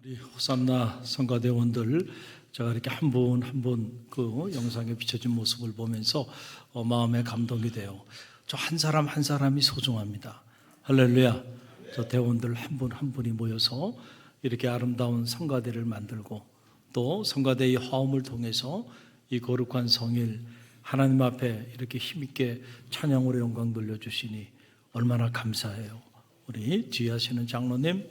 우리 호산나 성가대원들 제가 이렇게 한 분 한 분 그 영상에 비춰진 모습을 보면서 마음에 감동이 돼요. 저 한 사람 한 사람이 소중합니다. 할렐루야. 저 대원들 한 분 한 분이 모여서 이렇게 아름다운 성가대를 만들고 또 성가대의 화음을 통해서 이 거룩한 성일 하나님 앞에 이렇게 힘있게 찬양으로 영광 돌려주시니 얼마나 감사해요. 우리 지휘하시는 장로님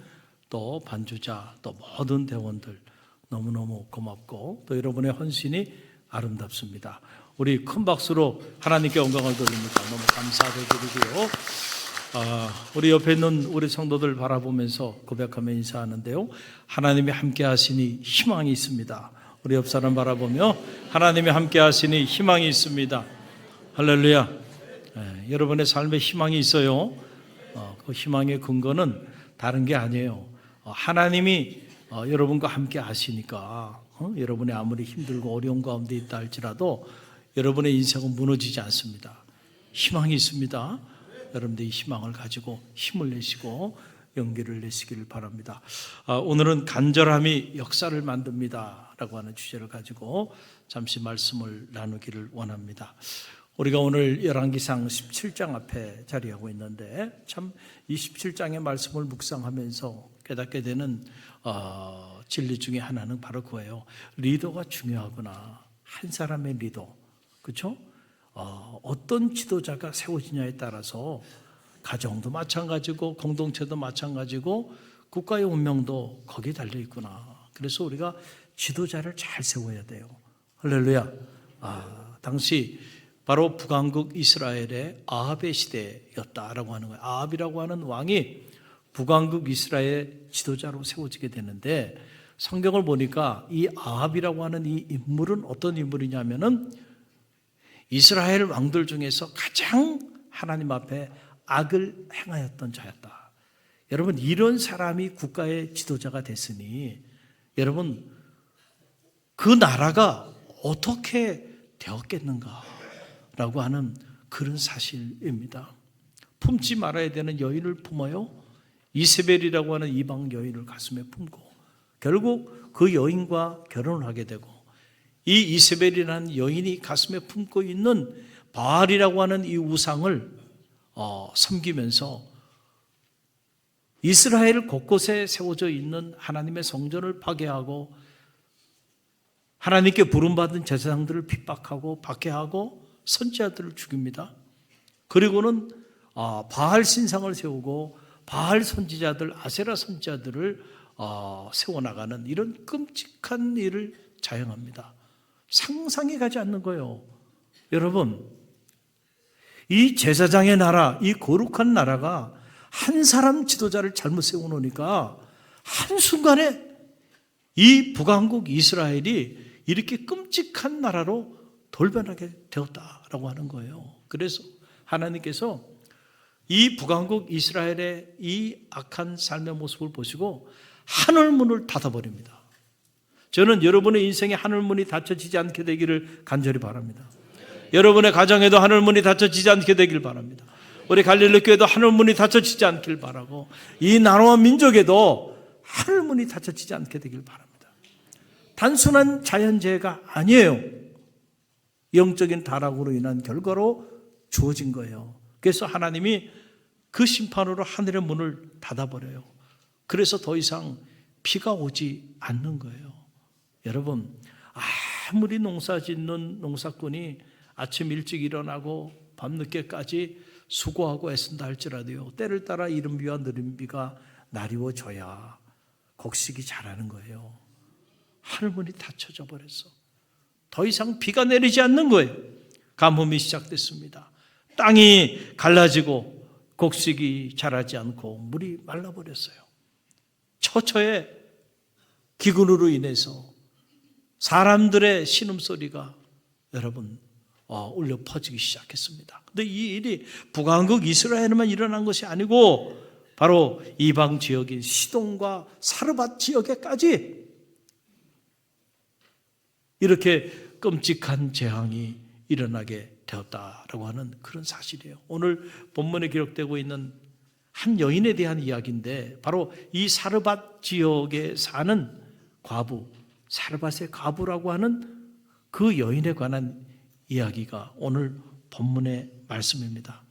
또 반주자 또 모든 대원들 너무너무 고맙고 또 여러분의 헌신이 아름답습니다. 우리 큰 박수로 하나님께 영광을 돌립니다. 너무 감사드리고요. 우리 옆에 있는 우리 성도들 바라보면서 고백하며 인사하는데요. 하나님이 함께 하시니 희망이 있습니다. 우리 옆 사람 바라보며 하나님이 함께 하시니 희망이 있습니다. 할렐루야. 여러분의 삶에 희망이 있어요. 그 희망의 근거는 다른 게 아니에요. 하나님이 여러분과 함께 하시니까 여러분이 아무리 힘들고 어려운 가운데 있다 할지라도 여러분의 인생은 무너지지 않습니다. 희망이 있습니다. 여러분들 이 희망을 가지고 힘을 내시고 용기를 내시기를 바랍니다. 오늘은 간절함이 역사를 만듭니다 라고 하는 주제를 가지고 잠시 말씀을 나누기를 원합니다. 우리가 오늘 열왕기상 17장 앞에 자리하고 있는데 참 27장의 말씀을 묵상하면서 깨닫게 되는 진리 중에 하나는 바로 그거예요. 리더가 중요하구나. 한 사람의 리더, 그렇죠? 어떤 지도자가 세워지냐에 따라서 가정도 마찬가지고 공동체도 마찬가지고 국가의 운명도 거기에 달려 있구나. 그래서 우리가 지도자를 잘 세워야 돼요. 할렐루야. 당시 바로 북왕국 이스라엘의 아합의 시대였다라고 하는 거예요. 아합이라고 하는 왕이 북왕국 이스라엘 지도자로 세워지게 되는데 성경을 보니까 이 아합이라고 하는 이 인물은 어떤 인물이냐면은 이스라엘 왕들 중에서 가장 하나님 앞에 악을 행하였던 자였다. 여러분 이런 사람이 국가의 지도자가 됐으니 여러분 그 나라가 어떻게 되었겠는가라고 하는 그런 사실입니다. 품지 말아야 되는 여인을 품어요. 이세벨이라고 하는 이방 여인을 가슴에 품고 결국 그 여인과 결혼을 하게 되고 이 이세벨이라는 여인이 가슴에 품고 있는 바알이라고 하는 이 우상을 섬기면서 이스라엘 곳곳에 세워져 있는 하나님의 성전을 파괴하고 하나님께 부름받은 제사장들을 핍박하고 박해하고 선지자들을 죽입니다. 그리고는 바알 신상을 세우고 바알 선지자들, 아세라 선지자들을 세워나가는 이런 끔찍한 일을 자행합니다. 상상이 가지 않는 거예요. 여러분, 이 제사장의 나라, 이 거룩한 나라가 한 사람 지도자를 잘못 세워놓으니까 한순간에 이 북왕국 이스라엘이 이렇게 끔찍한 나라로 돌변하게 되었다라고 하는 거예요. 그래서 하나님께서 이 북왕국 이스라엘의 이 악한 삶의 모습을 보시고 하늘문을 닫아버립니다. 저는 여러분의 인생에 하늘문이 닫혀지지 않게 되기를 간절히 바랍니다. 여러분의 가정에도 하늘문이 닫혀지지 않게 되길 바랍니다. 우리 갈릴리 교회도 하늘문이 닫혀지지 않길 바라고 이 나라와 민족에도 하늘문이 닫혀지지 않게 되길 바랍니다. 단순한 자연재해가 아니에요. 영적인 타락으로 인한 결과로 주어진 거예요. 그래서 하나님이 그 심판으로 하늘의 문을 닫아버려요. 그래서 더 이상 비가 오지 않는 거예요. 여러분 아무리 농사 짓는 농사꾼이 아침 일찍 일어나고 밤늦게까지 수고하고 애쓴다 할지라도요 때를 따라 이른 비와 느린 비가 나리워져야 곡식이 자라는 거예요. 하늘문이 닫혀져 버렸어. 더 이상 비가 내리지 않는 거예요. 가뭄이 시작됐습니다. 땅이 갈라지고 곡식이 자라지 않고 물이 말라버렸어요. 처처의 기근으로 인해서 사람들의 신음소리가 여러분 울려 퍼지기 시작했습니다. 그런데 이 일이 북왕국 이스라엘에만 일어난 것이 아니고 바로 이방 지역인 시돈과 사르밧 지역에까지 이렇게 끔찍한 재앙이 일어나게 되었다라고 하는 그런 사실이에요. 오늘 본문에 기록되고 있는 한 여인에 대한 이야기인데 바로 이 사르밧 지역에 사는 과부, 사르밧의 과부라고 하는 그 여인에 관한 이야기가 오늘 본문의 말씀입니다.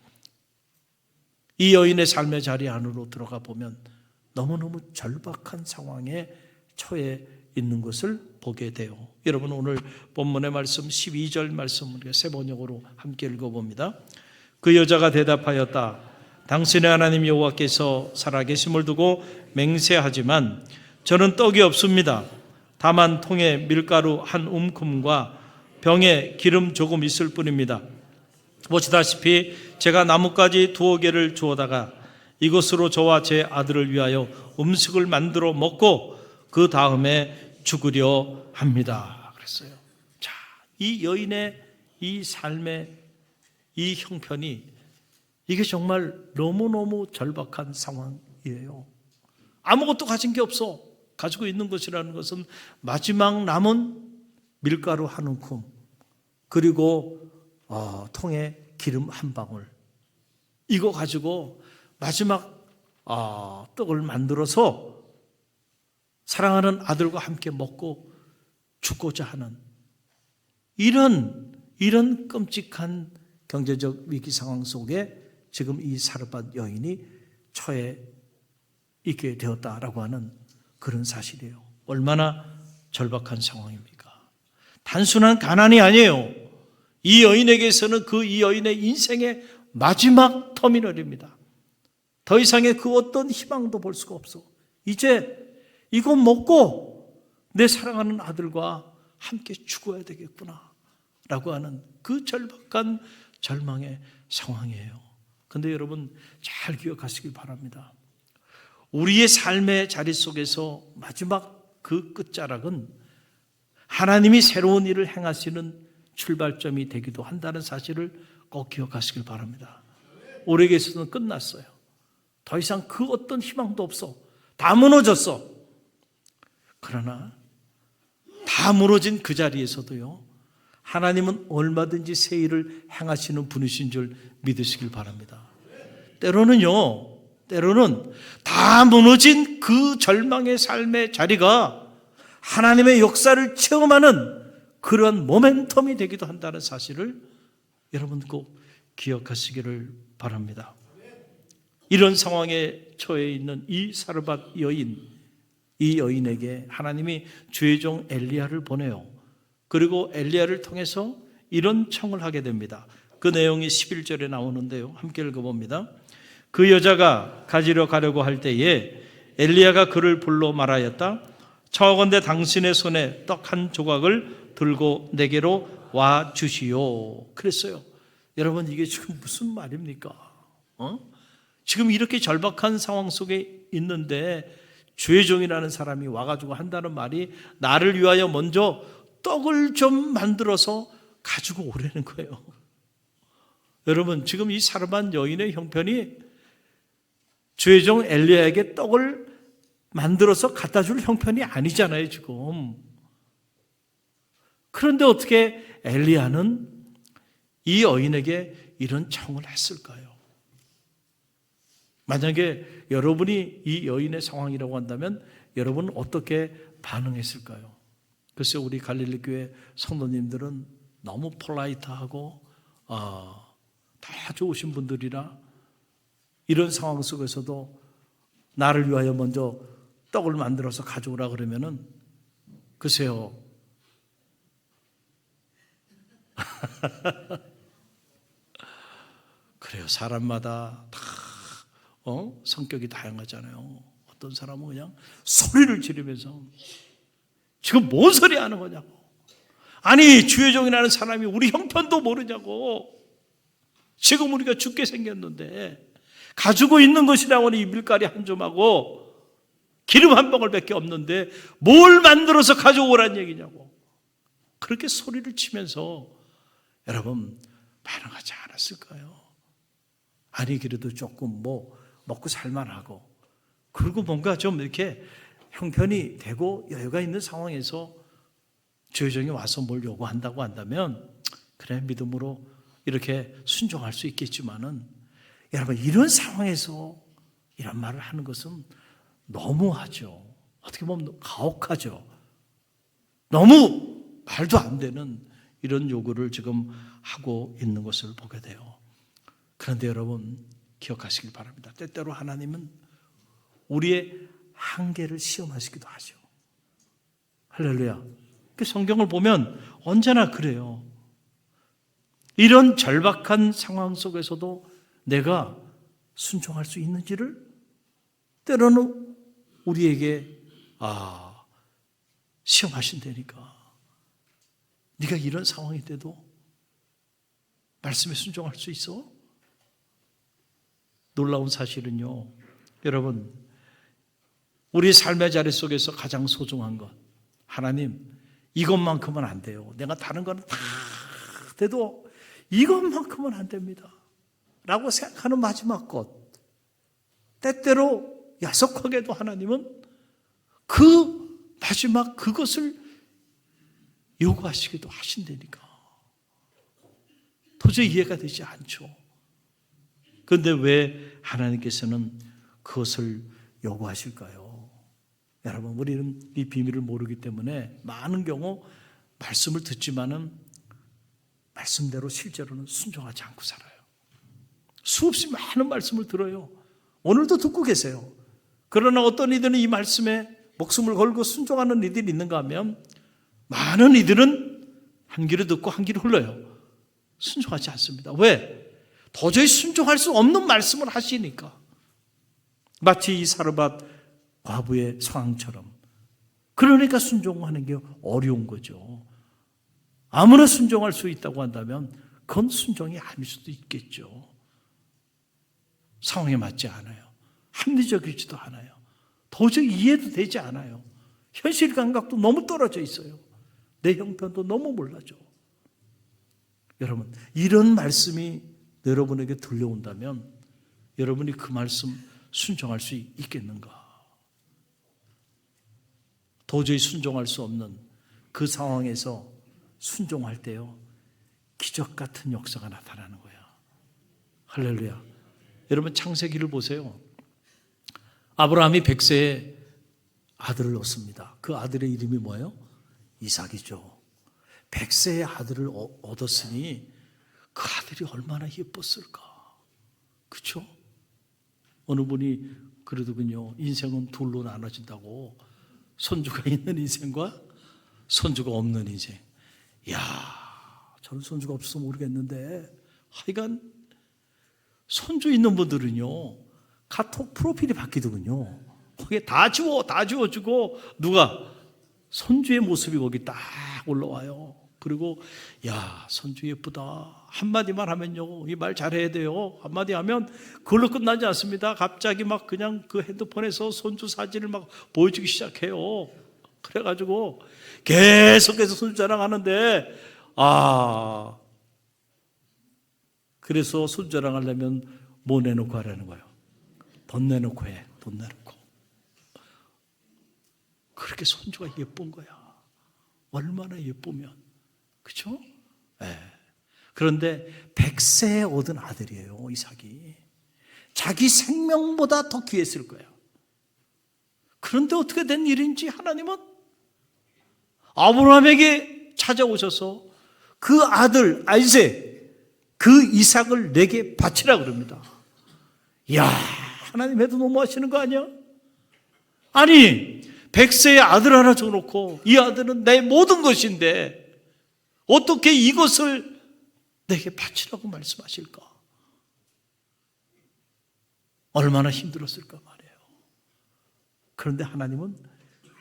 이 여인의 삶의 자리 안으로 들어가 보면 너무너무 절박한 상황에 처해 있는 것을 보게 돼요. 여러분, 오늘 본문의 말씀 12절 말씀 우리가 세 번역으로 함께 읽어봅니다. 그 여자가 대답하였다. 당신의 하나님 여호와께서 살아계심을 두고 맹세하지만 저는 떡이 없습니다. 다만 통에 밀가루 한 움큼과 병에 기름 조금 있을 뿐입니다. 보시다시피 제가 나뭇가지 2개를 주워다가 이것으로 저와 제 아들을 위하여 음식을 만들어 먹고 그 다음에 죽으려 합니다. 그랬어요. 자, 이 여인의 이 삶의 이 형편이 이게 정말 너무너무 절박한 상황이에요. 아무것도 가진 게 없어. 가지고 있는 것이라는 것은 마지막 남은 밀가루 한 움큼 그리고 통에 기름 한 방울, 이거 가지고 마지막 떡을 만들어서 사랑하는 아들과 함께 먹고 죽고자 하는 이런 끔찍한 경제적 위기 상황 속에 지금 이 사르밧 여인이 처해 있게 되었다라고 하는 그런 사실이에요. 얼마나 절박한 상황입니까? 단순한 가난이 아니에요. 이 여인에게서는 이 여인의 인생의 마지막 터미널입니다. 더 이상의 그 어떤 희망도 볼 수가 없어. 이제 이거 먹고 내 사랑하는 아들과 함께 죽어야 되겠구나 라고 하는 그 절박한 절망의 상황이에요. 그런데 여러분 잘 기억하시길 바랍니다. 우리의 삶의 자리 속에서 마지막 그 끝자락은 하나님이 새로운 일을 행하시는 출발점이 되기도 한다는 사실을 꼭 기억하시길 바랍니다. 우리에게서는 끝났어요. 더 이상 그 어떤 희망도 없어. 다 무너졌어. 그러나 다 무너진 그 자리에서도요, 하나님은 얼마든지 새 일을 행하시는 분이신 줄 믿으시길 바랍니다. 때로는 다 무너진 그 절망의 삶의 자리가 하나님의 역사를 체험하는 그런 모멘텀이 되기도 한다는 사실을 여러분 꼭 기억하시기를 바랍니다. 이런 상황에 처해 있는 이 사르밧 여인, 이 여인에게 하나님이 주의 종 엘리야를 보내요. 그리고 엘리야를 통해서 이런 청을 하게 됩니다. 그 내용이 11절에 나오는데요, 함께 읽어봅니다. 그 여자가 가지러 가려고 할 때에 엘리야가 그를 불러 말하였다. 청하건대 당신의 손에 떡 한 조각을 들고 내게로 와 주시오. 그랬어요. 여러분, 이게 지금 무슨 말입니까? 지금 이렇게 절박한 상황 속에 있는데 주의 종이라는 사람이 와가지고 한다는 말이 나를 위하여 먼저 떡을 좀 만들어서 가지고 오라는 거예요. 여러분, 지금 이 사르밧 여인의 형편이 주의 종 엘리야에게 떡을 만들어서 갖다 줄 형편이 아니잖아요, 지금. 그런데 어떻게 엘리야는 이 여인에게 이런 청을 했을까요? 만약에 여러분이 이 여인의 상황이라고 한다면 여러분은 어떻게 반응했을까요? 글쎄, 우리 갈릴리 교회 성도님들은 너무 폴라이트하고 다 좋으신 분들이라 이런 상황 속에서도 나를 위하여 먼저 떡을 만들어서 가져오라 그러면은 글쎄요, 그래요. 사람마다 다 성격이 다양하잖아요. 어떤 사람은 그냥 소리를 지르면서 지금 뭔 소리 하는 거냐고. 아니, 주의 종이라는 사람이 우리 형편도 모르냐고. 지금 우리가 죽게 생겼는데 가지고 있는 것이라고는 이 밀가루 한 줌하고 기름 한 방울밖에 없는데 뭘 만들어서 가져오란 얘기냐고. 그렇게 소리를 치면서 여러분 반응하지 않았을까요? 아니, 그래도 조금 먹고 살만하고, 그리고 뭔가 좀 이렇게 형편이 되고 여유가 있는 상황에서 주의 종이 와서 뭘 요구한다고 한다면 그래, 믿음으로 이렇게 순종할 수 있겠지만은 여러분, 이런 상황에서 이런 말을 하는 것은 너무하죠. 어떻게 보면 가혹하죠. 너무 말도 안 되는 이런 요구를 지금 하고 있는 것을 보게 돼요. 그런데 여러분 기억하시길 바랍니다. 때때로 하나님은 우리의 한계를 시험하시기도 하죠. 할렐루야. 그 성경을 보면 언제나 그래요. 이런 절박한 상황 속에서도 내가 순종할 수 있는지를 때로는 우리에게 시험하신다니까. 네가 이런 상황이 돼도 말씀에 순종할 수 있어? 놀라운 사실은요, 여러분, 우리 삶의 자리 속에서 가장 소중한 것, 하나님 이것만큼은 안 돼요. 내가 다른 건 다 돼도 이것만큼은 안 됩니다 라고 생각하는 마지막 것, 때때로 야속하게도 하나님은 그 마지막 그것을 요구하시기도 하신다니까. 도저히 이해가 되지 않죠. 그런데 왜 하나님께서는 그것을 요구하실까요? 여러분, 우리는 이 비밀을 모르기 때문에 많은 경우 말씀을 듣지만은 말씀대로 실제로는 순종하지 않고 살아요. 수없이 많은 말씀을 들어요. 오늘도 듣고 계세요. 그러나 어떤 이들은 이 말씀에 목숨을 걸고 순종하는 이들이 있는가 하면 많은 이들은 한 귀로 듣고 한 귀로 흘러요. 순종하지 않습니다. 왜? 도저히 순종할 수 없는 말씀을 하시니까. 마치 이 사르밧 과부의 상황처럼. 그러니까 순종하는 게 어려운 거죠. 아무나 순종할 수 있다고 한다면 그건 순종이 아닐 수도 있겠죠. 상황에 맞지 않아요. 합리적이지도 않아요. 도저히 이해도 되지 않아요. 현실 감각도 너무 떨어져 있어요. 내 형편도 너무 몰라죠. 여러분, 이런 말씀이 여러분에게 들려온다면 여러분이 그 말씀 순종할 수 있겠는가? 도저히 순종할 수 없는 그 상황에서 순종할 때요, 기적 같은 역사가 나타나는 거야. 할렐루야. 여러분, 창세기를 보세요. 아브라함이 100세에 아들을 얻습니다. 그 아들의 이름이 뭐예요? 이삭이죠. 100세의 아들을 얻었으니 그 아들이 얼마나 예뻤을까. 그렇죠? 어느 분이 그러더군요. 인생은 둘로 나눠진다고. 손주가 있는 인생과 손주가 없는 인생. 이야, 저는 손주가 없어서 모르겠는데 하여간 손주 있는 분들은요, 카톡 프로필이 바뀌더군요. 거기에 다 지워주고 누가? 손주의 모습이 거기 딱 올라와요. 그리고 야, 손주 예쁘다 한마디만 하면요, 이 말 잘해야 돼요. 한마디 하면 그걸로 끝나지 않습니다. 갑자기 막 그냥 그 핸드폰에서 손주 사진을 막 보여주기 시작해요. 그래가지고 계속해서 손주 자랑하는데, 그래서 손주 자랑하려면 뭐 내놓고 하라는 거예요? 돈 내놓고 해. 돈 내놓고. 그렇게 손주가 예쁜 거야. 얼마나 예쁘면. 그렇죠? 네. 그런데 100세에 얻은 아들이에요, 이삭이. 자기 생명보다 더 귀했을 거예요. 그런데 어떻게 된 일인지 하나님은 아브라함에게 찾아오셔서 그 아들 아이색, 그 이삭을 내게 바치라 그럽니다. 이야, 하나님 해도 너무하시는 거 아니야? 아니, 100세의 아들 하나 줘놓고 이 아들은 내 모든 것인데 어떻게 이것을 내게 바치라고 말씀하실까? 얼마나 힘들었을까 말이에요. 그런데 하나님은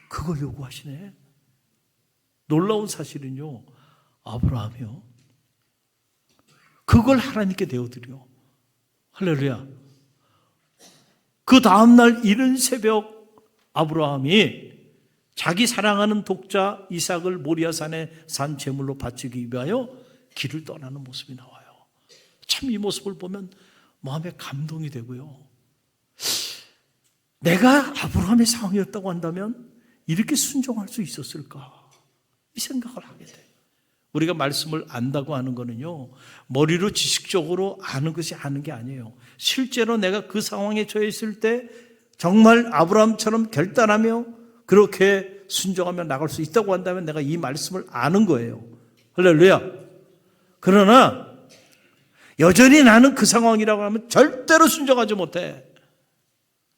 그걸 요구하시네. 놀라운 사실은요, 아브라함이요, 그걸 하나님께 내어드려. 할렐루야. 그 다음날 이른 새벽 아브라함이 자기 사랑하는 독자 이삭을 모리아산에 산 제물로 바치기 위하여 길을 떠나는 모습이 나와요. 참 이 모습을 보면 마음에 감동이 되고요. 내가 아브라함의 상황이었다고 한다면 이렇게 순종할 수 있었을까? 이 생각을 하게 돼요. 우리가 말씀을 안다고 하는 거는요, 머리로 지식적으로 아는 것이 아는 게 아니에요. 실제로 내가 그 상황에 처해 있을 때 정말 아브라함처럼 결단하며 그렇게 순종하며 나갈 수 있다고 한다면 내가 이 말씀을 아는 거예요. 할렐루야. 그러나 여전히 나는 그 상황이라고 하면 절대로 순종하지 못해.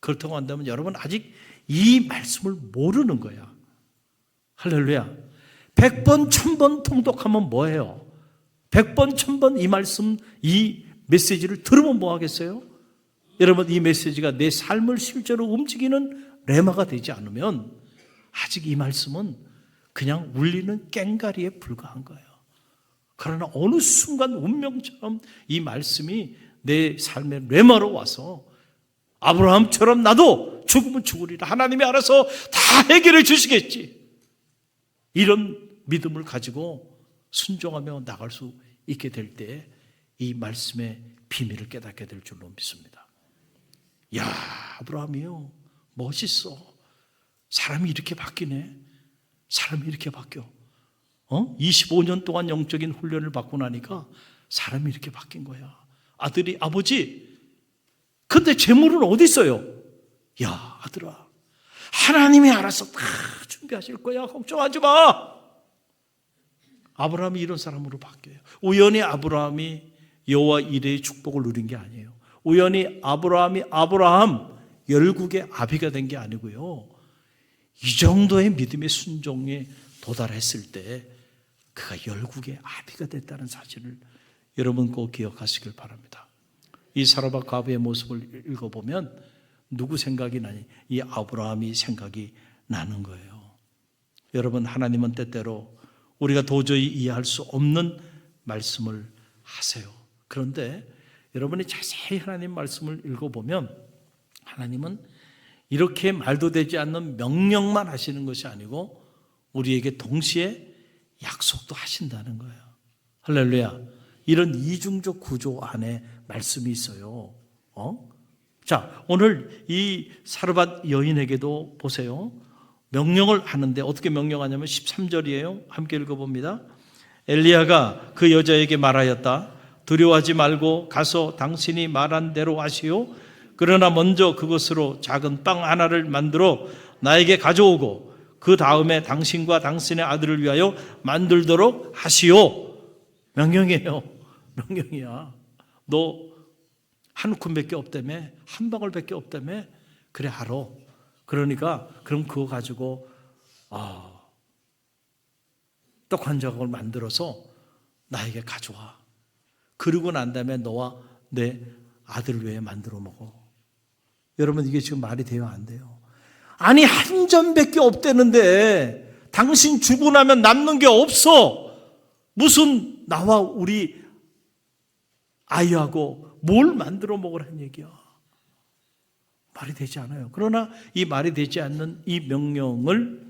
그렇다고 한다면 여러분 아직 이 말씀을 모르는 거야. 할렐루야. 100번, 1000번 통독하면 뭐예요? 100번, 1000번 이 말씀, 이 메시지를 들으면 뭐 하겠어요? 여러분, 이 메시지가 내 삶을 실제로 움직이는 레마가 되지 않으면 아직 이 말씀은 그냥 울리는 꽹가리에 불과한 거예요. 그러나 어느 순간 운명처럼 이 말씀이 내 삶의 레마로 와서 아브라함처럼 나도 죽으면 죽으리라. 하나님이 알아서 다 해결해 주시겠지. 이런 믿음을 가지고 순종하며 나갈 수 있게 될 때 이 말씀의 비밀을 깨닫게 될 줄로 믿습니다. 야, 아브라함이요, 멋있어. 사람이 이렇게 바뀌네. 사람이 이렇게 바뀌어. 25년 동안 영적인 훈련을 받고 나니까 사람이 이렇게 바뀐 거야. 아들이, 아버지, 근데 재물은 어디 있어요? 야, 아들아, 하나님이 알아서 다 준비하실 거야. 걱정하지 마. 아브라함이 이런 사람으로 바뀌어요. 우연히 아브라함이 여호와 이레의 축복을 누린 게 아니에요. 우연히 아브라함이 아브라함 열국의 아비가 된 게 아니고요. 이 정도의 믿음의 순종에 도달했을 때 그가 열국의 아비가 됐다는 사실을 여러분 꼭 기억하시길 바랍니다. 이 사라밧 과부의 모습을 읽어보면 누구 생각이 나니? 이 아브라함이 생각이 나는 거예요. 여러분, 하나님은 때때로 우리가 도저히 이해할 수 없는 말씀을 하세요. 그런데 여러분이 자세히 하나님 말씀을 읽어보면 하나님은 이렇게 말도 되지 않는 명령만 하시는 것이 아니고 우리에게 동시에 약속도 하신다는 거예요. 할렐루야. 이런 이중적 구조 안에 말씀이 있어요. 자, 오늘 이 사르밧 여인에게도 보세요. 명령을 하는데 어떻게 명령하냐면 13절이에요. 함께 읽어봅니다. 엘리야가 그 여자에게 말하였다. 두려워하지 말고 가서 당신이 말한 대로 하시오. 그러나 먼저 그것으로 작은 빵 하나를 만들어 나에게 가져오고 그 다음에 당신과 당신의 아들을 위하여 만들도록 하시오. 명령이에요. 명령이야. 너 한 움큼밖에 없다며? 한 방울밖에 없다며? 그래, 알아. 그러니까 그럼 그거 가지고 떡 한 조각을 만들어서 나에게 가져와. 그러고 난 다음에 너와 내 아들을 위해 만들어 먹어. 여러분, 이게 지금 말이 돼요, 안 돼요? 아니, 한 점밖에 없다는데 당신 주고 나면 남는 게 없어. 무슨 나와 우리 아이하고 뭘 만들어 먹으라는 얘기야. 말이 되지 않아요. 그러나 이 말이 되지 않는 이 명령을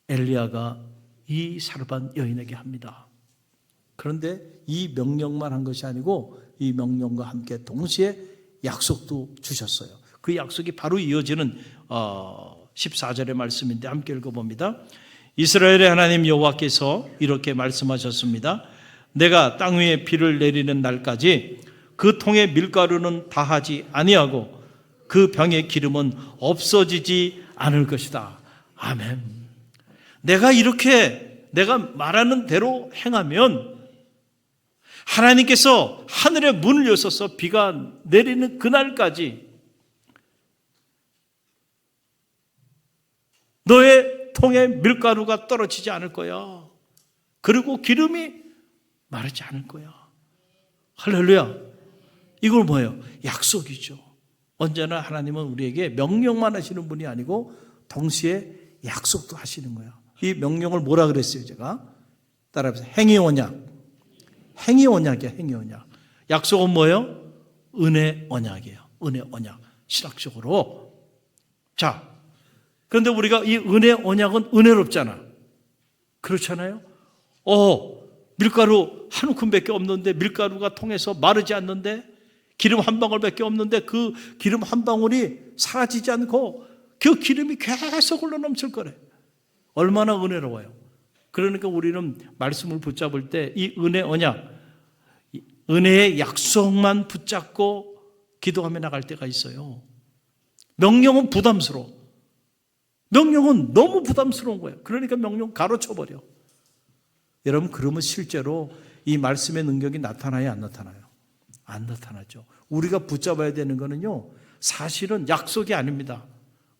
엘리야가 이 사르밧 여인에게 합니다. 그런데 이 명령만 한 것이 아니고 이 명령과 함께 동시에 약속도 주셨어요. 그 약속이 바로 이어지는 14절의 말씀인데 함께 읽어봅니다. 이스라엘의 하나님 여호와께서 이렇게 말씀하셨습니다. 내가 땅 위에 비를 내리는 날까지 그 통의 밀가루는 다하지 아니하고 그 병의 기름은 없어지지 않을 것이다. 아멘. 내가 이렇게 내가 말하는 대로 행하면 하나님께서 하늘의 문을 여셔서 비가 내리는 그날까지 너의 통에 밀가루가 떨어지지 않을 거야. 그리고 기름이 마르지 않을 거야. 할렐루야. 이걸 뭐예요? 약속이죠. 언제나 하나님은 우리에게 명령만 하시는 분이 아니고 동시에 약속도 하시는 거예요. 이 명령을 뭐라 그랬어요, 제가? 따라해보세요. 행위언약. 행위언약이야, 행위언약. 약속은 뭐예요? 은혜 언약이에요. 은혜 언약. 신학적으로. 자, 그런데 우리가 이 은혜 언약은 은혜롭잖아. 그렇잖아요? 밀가루 한 움큼밖에 없는데 밀가루가 통해서 마르지 않는데 기름 한 방울밖에 없는데 그 기름 한 방울이 사라지지 않고 그 기름이 계속 흘러넘칠 거래. 얼마나 은혜로워요. 그러니까 우리는 말씀을 붙잡을 때 이 은혜 언약, 은혜의 약속만 붙잡고 기도하며 나갈 때가 있어요. 명령은 부담스러워. 명령은 너무 부담스러운 거예요. 그러니까 명령 가로쳐버려. 여러분, 그러면 실제로 이 말씀의 능력이 나타나요, 안 나타나요? 안 나타나죠. 우리가 붙잡아야 되는 거는요, 사실은 약속이 아닙니다.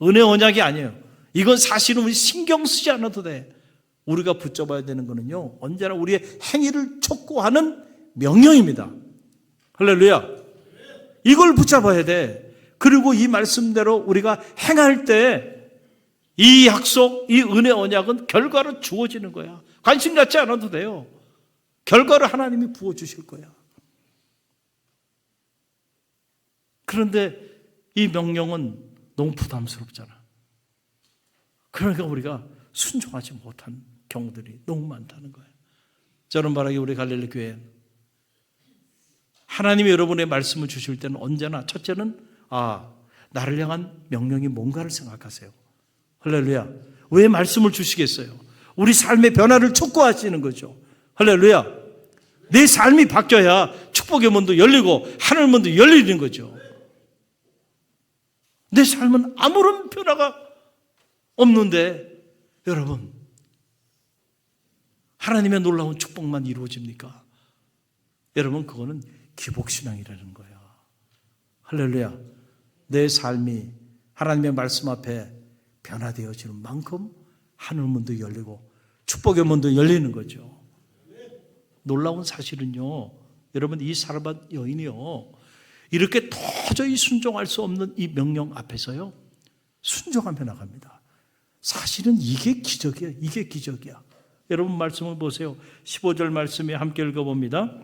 은혜 언약이 아니에요. 이건 사실은 우리 신경 쓰지 않아도 돼. 우리가 붙잡아야 되는 거는요, 언제나 우리의 행위를 촉구하는 명령입니다. 할렐루야. 이걸 붙잡아야 돼. 그리고 이 말씀대로 우리가 행할 때 이 약속, 이 은혜 언약은 결과로 주어지는 거야. 관심 갖지 않아도 돼요. 결과를 하나님이 부어주실 거야. 그런데 이 명령은 너무 부담스럽잖아. 그러니까 우리가 순종하지 못한 경우들이 너무 많다는 거예요. 저는 바라기 우리 갈릴리 교회, 하나님이 여러분의 말씀을 주실 때는 언제나 첫째는 나를 향한 명령이 뭔가를 생각하세요. 할렐루야. 왜 말씀을 주시겠어요? 우리 삶의 변화를 촉구하시는 거죠. 할렐루야. 내 삶이 바뀌어야 축복의 문도 열리고 하늘 문도 열리는 거죠. 내 삶은 아무런 변화가 없는데 여러분, 하나님의 놀라운 축복만 이루어집니까? 여러분, 그거는 기복신앙이라는 거예요. 할렐루야. 내 삶이 하나님의 말씀 앞에 변화되어지는 만큼 하늘 문도 열리고 축복의 문도 열리는 거죠. 놀라운 사실은요, 여러분, 이 사르밧 여인이요, 이렇게 도저히 순종할 수 없는 이 명령 앞에서요, 순종하며 나갑니다. 사실은 이게 기적이에요. 이게 기적이야. 여러분, 말씀을 보세요. 15절 말씀에 함께 읽어봅니다.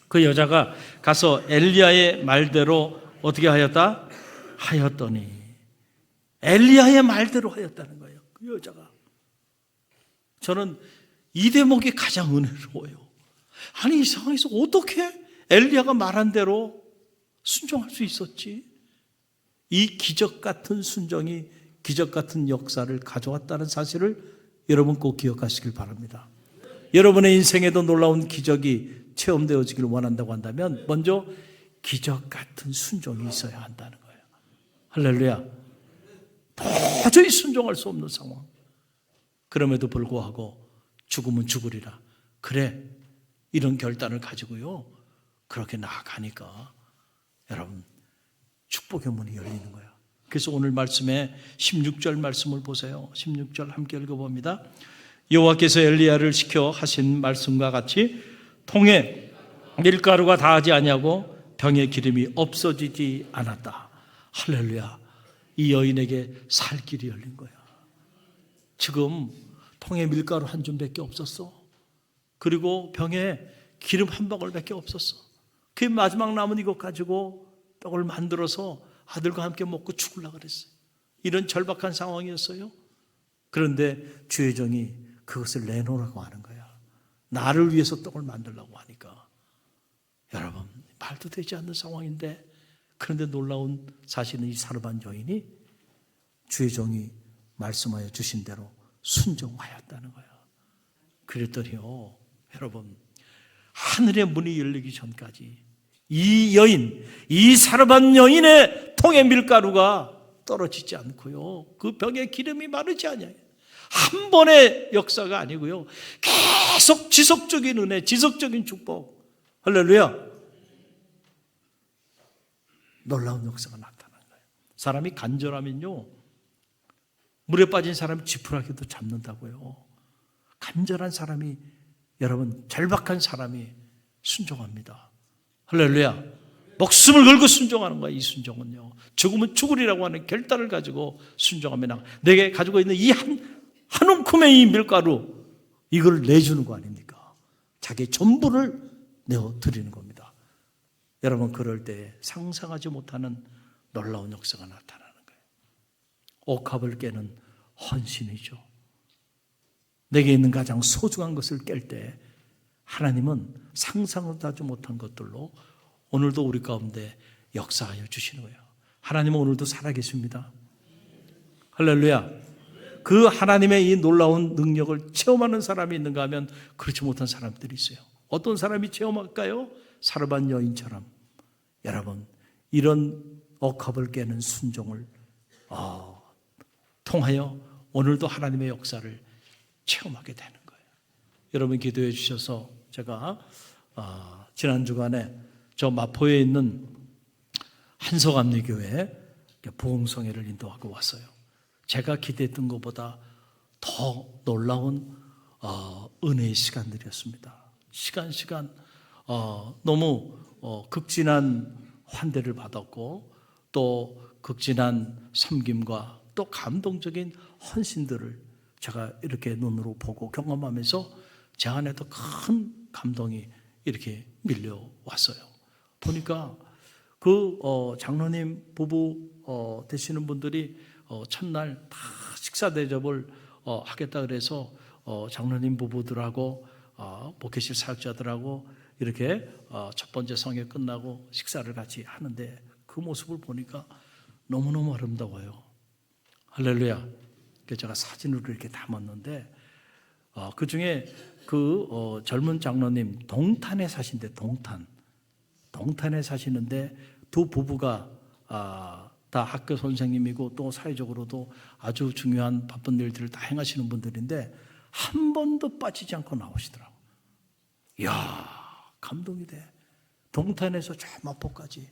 그 여자가 가서 엘리야의 말대로 어떻게 하였다? 하였더니. 엘리야의 말대로 하였다는 거예요. 그 여자가. 저는 이 대목이 가장 은혜로워요. 아니, 이 상황에서 어떻게 엘리야가 말한 대로 순종할 수 있었지? 이 기적 같은 순종이 기적 같은 역사를 가져왔다는 사실을 여러분 꼭 기억하시길 바랍니다. 여러분의 인생에도 놀라운 기적이 체험되어지길 원한다고 한다면 먼저 기적 같은 순종이 있어야 한다는 거예요. 할렐루야. 도저히 순종할 수 없는 상황. 그럼에도 불구하고 죽으면 죽으리라. 그래, 이런 결단을 가지고요, 그렇게 나아가니까 여러분 축복의 문이 열리는 거예요. 그래서 오늘 말씀에 16절 말씀을 보세요. 16절 함께 읽어봅니다. 여호와께서 엘리야를 시켜 하신 말씀과 같이 통에 밀가루가 다하지 아니하고 병에 기름이 없어지지 않았다. 할렐루야. 이 여인에게 살 길이 열린 거야. 지금 통에 밀가루 한 줌밖에 없었어. 그리고 병에 기름 한 바글밖에 없었어. 그 마지막 남은 이것 가지고 떡을 만들어서 아들과 함께 먹고 죽으려고 그랬어요. 이런 절박한 상황이었어요. 그런데 주의 종이 그것을 내놓으라고 하는 거야. 나를 위해서 떡을 만들려고 하니까. 여러분, 말도 되지 않는 상황인데, 그런데 놀라운 사실은 이 사르밧 여인이 주의 종이 말씀하여 주신 대로 순종하였다는 거예요. 그랬더니요, 여러분, 하늘의 문이 열리기 전까지 이 여인, 이 사르밧 여인의 통에 밀가루가 떨어지지 않고요, 그 병에 기름이 마르지 않아요. 한 번의 역사가 아니고요, 계속 지속적인 은혜, 지속적인 축복. 할렐루야. 놀라운 역사가 나타나는 거예요. 사람이 간절하면요, 물에 빠진 사람이 지푸라기도 잡는다고요. 간절한 사람이, 여러분, 절박한 사람이 순종합니다. 할렐루야. 목숨을 걸고 순종하는 거야. 이 순종은요, 죽으면 죽으리라고 하는 결단을 가지고 순종하면 내게 가지고 있는 이 한 움큼의 이 밀가루, 이걸 내주는 거 아닙니까? 자기의 전부를 내어드리는 겁니다. 여러분, 그럴 때 상상하지 못하는 놀라운 역사가 나타나는 거예요. 옥합을 깨는 헌신이죠. 내게 있는 가장 소중한 것을 깰 때 하나님은 상상도 하지 못한 것들로 오늘도 우리 가운데 역사하여 주시는 거예요. 하나님은 오늘도 살아계십니다. 할렐루야. 그 하나님의 이 놀라운 능력을 체험하는 사람이 있는가 하면 그렇지 못한 사람들이 있어요. 어떤 사람이 체험할까요? 사르반 여인처럼. 여러분, 이런 억압을 깨는 순종을 통하여 오늘도 하나님의 역사를 체험하게 되는 거예요. 여러분 기도해 주셔서 제가 지난 주간에 저 마포에 있는 한석암리교회 부흥성회를 인도하고 왔어요. 제가 기대했던 것보다 더 놀라운 은혜의 시간들이었습니다. 시간 너무 극진한 환대를 받았고 또 극진한 섬김과 또 감동적인 헌신들을 제가 이렇게 눈으로 보고 경험하면서 제 안에도 큰 감동이 이렇게 밀려왔어요. 보니까 그 장로님 부부 되시는 분들이 첫날 다 식사 대접을 하겠다 그래서 장로님 부부들하고 목회실 사역자들하고 이렇게 첫 번째 성회 끝나고 식사를 같이 하는데 그 모습을 보니까 너무너무 아름다워요. 할렐루야. 그래서 제가 사진으로 이렇게 담았는데 그 중에 그 젊은 장로님 동탄에 사신대. 동탄에 사시는데 두 부부가 다 학교 선생님이고 또 사회적으로도 아주 중요한 바쁜 일들을 다 행하시는 분들인데 한 번도 빠지지 않고 나오시더라고요. 이야, 감동이 돼. 동탄에서 저 마포까지.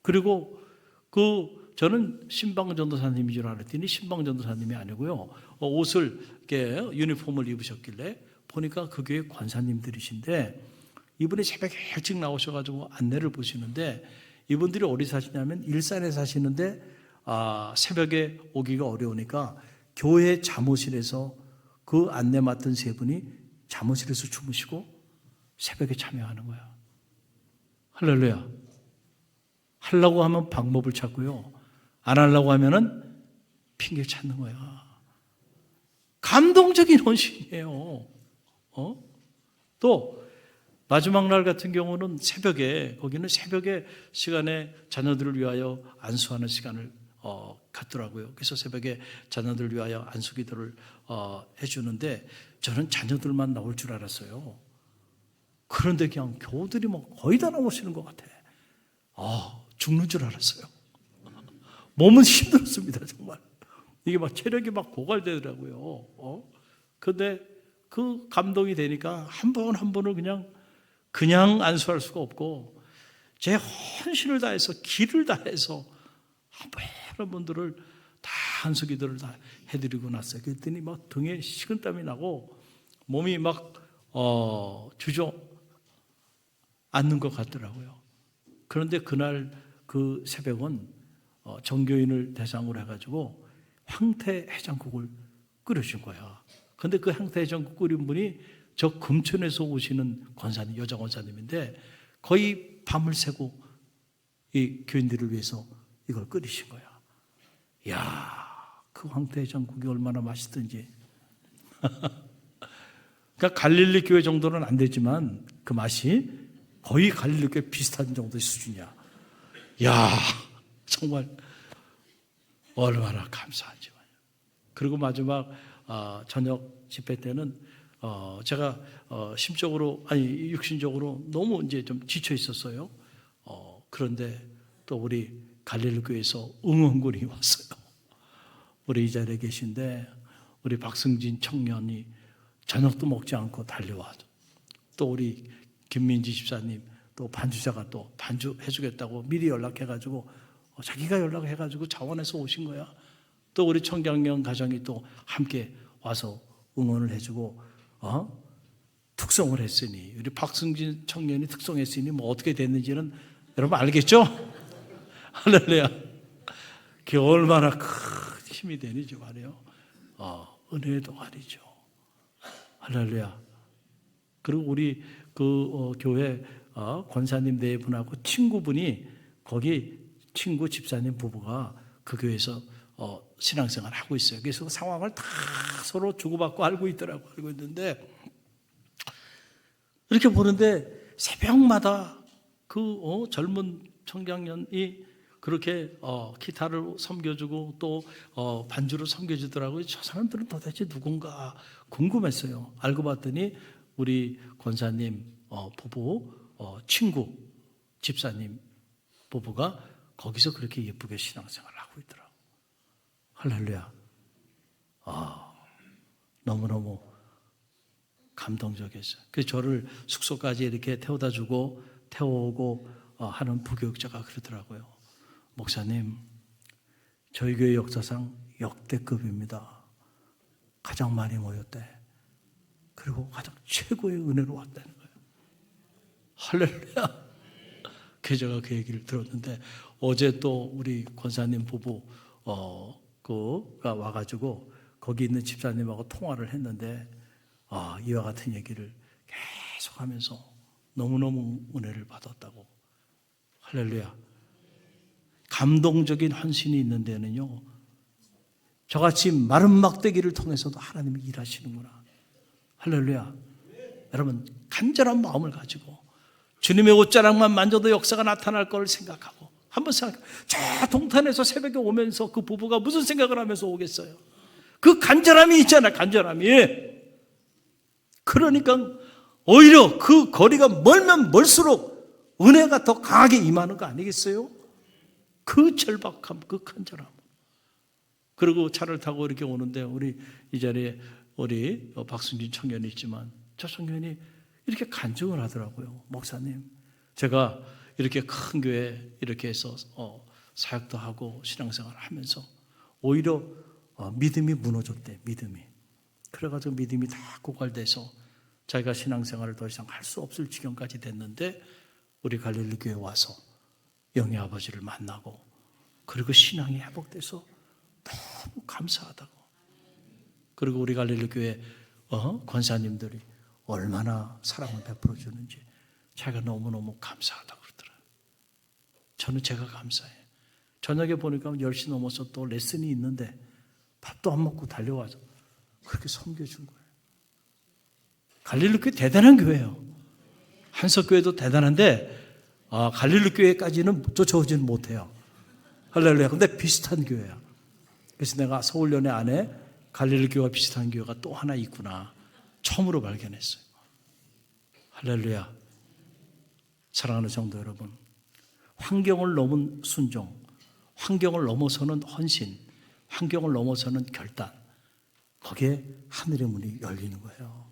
그리고 저는 신방전도사님인 줄 알았더니 신방전도사님이 아니고요. 옷을 이렇게 유니폼을 입으셨길래 보니까 그 교회 권사님들이신데 이분이 새벽에 일찍 나오셔가지고 안내를 보시는데 이분들이 어디 사시냐면 일산에 사시는데 새벽에 오기가 어려우니까 교회 잠옷실에서 그 안내 맡은 세 분이 잠옷실에서 주무시고 새벽에 참여하는 거야. 할렐루야. 하려고 하면 방법을 찾고요. 안 하려고 하면은 핑계 찾는 거야. 감동적인 헌신이에요. 또 마지막 날 같은 경우는 거기는 새벽에 시간에 자녀들을 위하여 안수하는 시간을 갖더라고요. 그래서 새벽에 자녀들을 위하여 안수기도를 해주는데 저는 자녀들만 나올 줄 알았어요. 그런데 그냥 교우들이 뭐 거의 다 나오시는 것 같아. 죽는 줄 알았어요. 몸은 힘들었습니다, 정말. 이게 막 체력이 막 고갈되더라고요. 근데 그 감동이 되니까 한 번 한 번을 그냥 안수할 수가 없고 제 헌신을 다해서 길을 다해서 많은 분들을 다 안수기도를 다 해드리고 났어요. 그랬더니 막 등에 식은땀이 나고 몸이 막 주저앉는 것 같더라고요. 그런데 그날 그 새벽은 정교인을 대상으로 해가지고 황태 해장국을 끓여준 거야. 그런데 그 황태 해장국 끓인 분이 저 금천에서 오시는 권사님, 여자 권사님인데 거의 밤을 새고 이 교인들을 위해서 이걸 끓이신 거야. 이야, 그 황태 해장국이 얼마나 맛있던지. 그러니까 갈릴리 교회 정도는 안 되지만 그 맛이 거의 갈릴리 교회 비슷한 정도의 수준이야. 이야, 정말 얼마나 감사한지. 그리고 마지막 저녁 집회 때는 제가 심적으로 육신적으로 너무 이제 좀 지쳐 있었어요. 그런데 또 우리 갈릴리 교회에서 응원군이 왔어요. 우리 이 자리에 계신데 우리 박승진 청년이 저녁도 먹지 않고 달려와서 또 우리 김민지 집사님 또 반주자가 또 반주해주겠다고 미리 연락해가지고 자기가 연락해가지고 자원해서 오신 거야. 또 우리 청장년 가정이 또 함께 와서 응원을 해주고 특송을 했으니 우리 박승진 청년이 특송했으니 뭐 어떻게 됐는지는 여러분 알겠죠? 할렐루야. 그게 얼마나 큰 힘이 되는지 말이에요. 은혜의 동아리죠. 할렐루야. 그리고 우리 그 교회 권사님 네 분하고 친구분이 거기 친구 집사님 부부가 그 교회에서 신앙생활 하고 있어요. 그래서 상황을 다 서로 주고받고 알고 있는데 이렇게 보는데 새벽마다 그 젊은 청장년이 그렇게 기타를 섬겨주고 또 반주를 섬겨주더라고요. 저 사람들은 도대체 누군가 궁금했어요. 알고 봤더니 우리 권사님 부부 친구 집사님 부부가 거기서 그렇게 예쁘게 신앙생활을 하고 있더라고요. 할렐루야. 너무너무 감동적이었어요. 그래서 저를 숙소까지 이렇게 태워다 주고 태워오고 하는 부교육자가 그러더라고요. 목사님, 저희 교회 역사상 역대급입니다. 가장 많이 모였대. 그리고 가장 최고의 은혜로 왔다는 거예요. 할렐루야. 그래서 제가 그 얘기를 들었는데 어제 또 우리 권사님 부부가 와가지고 거기 있는 집사님하고 통화를 했는데 이와 같은 얘기를 계속하면서 너무너무 은혜를 받았다고. 할렐루야. 감동적인 헌신이 있는 데는요, 저같이 마른 막대기를 통해서도 하나님이 일하시는구나. 할렐루야. 여러분, 간절한 마음을 가지고 주님의 옷자락만 만져도 역사가 나타날 걸 생각하고 한번 생각해. 저 동탄에서 새벽에 오면서 그 부부가 무슨 생각을 하면서 오겠어요? 그 간절함이 있잖아요. 간절함이. 그러니까 오히려 그 거리가 멀면 멀수록 은혜가 더 강하게 임하는 거 아니겠어요? 그 절박함, 그 간절함. 그리고 차를 타고 이렇게 오는데 우리 이 자리에 우리 박순진 청년이 있지만 저 청년이 이렇게 간증을 하더라고요. 목사님, 제가 이렇게 큰 교회 이렇게 해서 사역도 하고 신앙생활을 하면서 오히려 믿음이 무너졌대. 믿음이. 그래가지고 믿음이 다 고갈돼서 자기가 신앙생활을 더 이상 할 수 없을 지경까지 됐는데 우리 갈릴리 교회에 와서 영의 아버지를 만나고 그리고 신앙이 회복돼서 너무 감사하다고. 그리고 우리 갈릴리 교회 권사님들이 얼마나 사랑을 베풀어 주는지 자기가 너무너무 감사하다고 그러더라고요. 저는 제가 감사해요. 저녁에 보니까 10시 넘어서 또 레슨이 있는데 밥도 안 먹고 달려와서 그렇게 섬겨준 거예요. 갈릴리 교회 대단한 교회예요. 한석교회도 대단한데 갈릴리 교회까지는 쫓아오지는 못해요. 할렐루야. 근데 비슷한 교회야. 그래서 내가 서울연회 안에 갈릴리 교회와 비슷한 교회가 또 하나 있구나 처음으로 발견했어요. 할렐루야. 사랑하는 성도 여러분, 환경을 넘은 순종, 환경을 넘어서는 헌신, 환경을 넘어서는 결단, 거기에 하늘의 문이 열리는 거예요.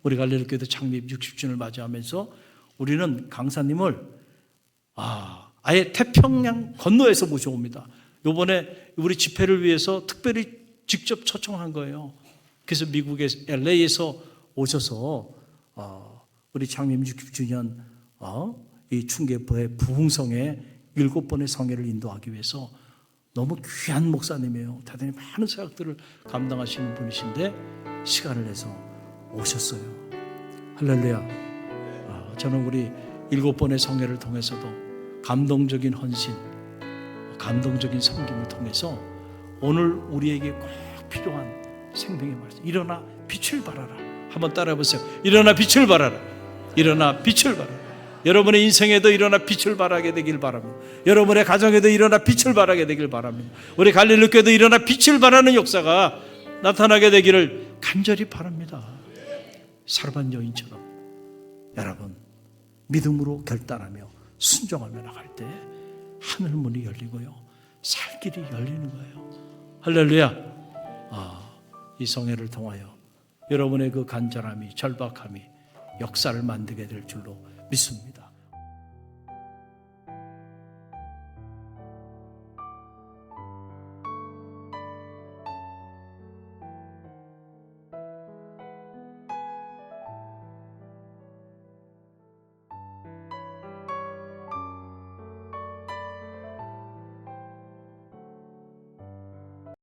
우리 갈릴리 교회도 창립 60주년을 맞이하면서 우리는 강사님을 아예 태평양 건너에서 모셔옵니다. 이번에 우리 집회를 위해서 특별히 직접 초청한 거예요. 그래서 미국의 LA에서 오셔서 우리 창립 60주년 이 충계포의 부흥성에 7번의 성회를 인도하기 위해서 너무 귀한 목사님이에요. 대단히 많은 사역들을 감당하시는 분이신데 시간을 내서 오셨어요. 할렐루야. 저는 우리 7번의 성회를 통해서도 감동적인 헌신, 감동적인 섬김을 통해서 오늘 우리에게 꼭 필요한 생명의 말씀, 일어나 빛을 발하라. 한번 따라해 보세요. 일어나 빛을 발하라. 일어나 빛을 발하라. 여러분의 인생에도 일어나 빛을 발하게 되길 바랍니다. 여러분의 가정에도 일어나 빛을 발하게 되길 바랍니다. 우리 갈릴리 교회도 일어나 빛을 발하는 역사가 나타나게 되기를 간절히 바랍니다. 사르반 여인처럼 여러분 믿음으로 결단하며 순종하며 나갈 때 하늘 문이 열리고요, 살 길이 열리는 거예요. 할렐루야. 이 성회를 통하여 여러분의 그 간절함이, 절박함이 역사를 만들게 될 줄로 믿습니다.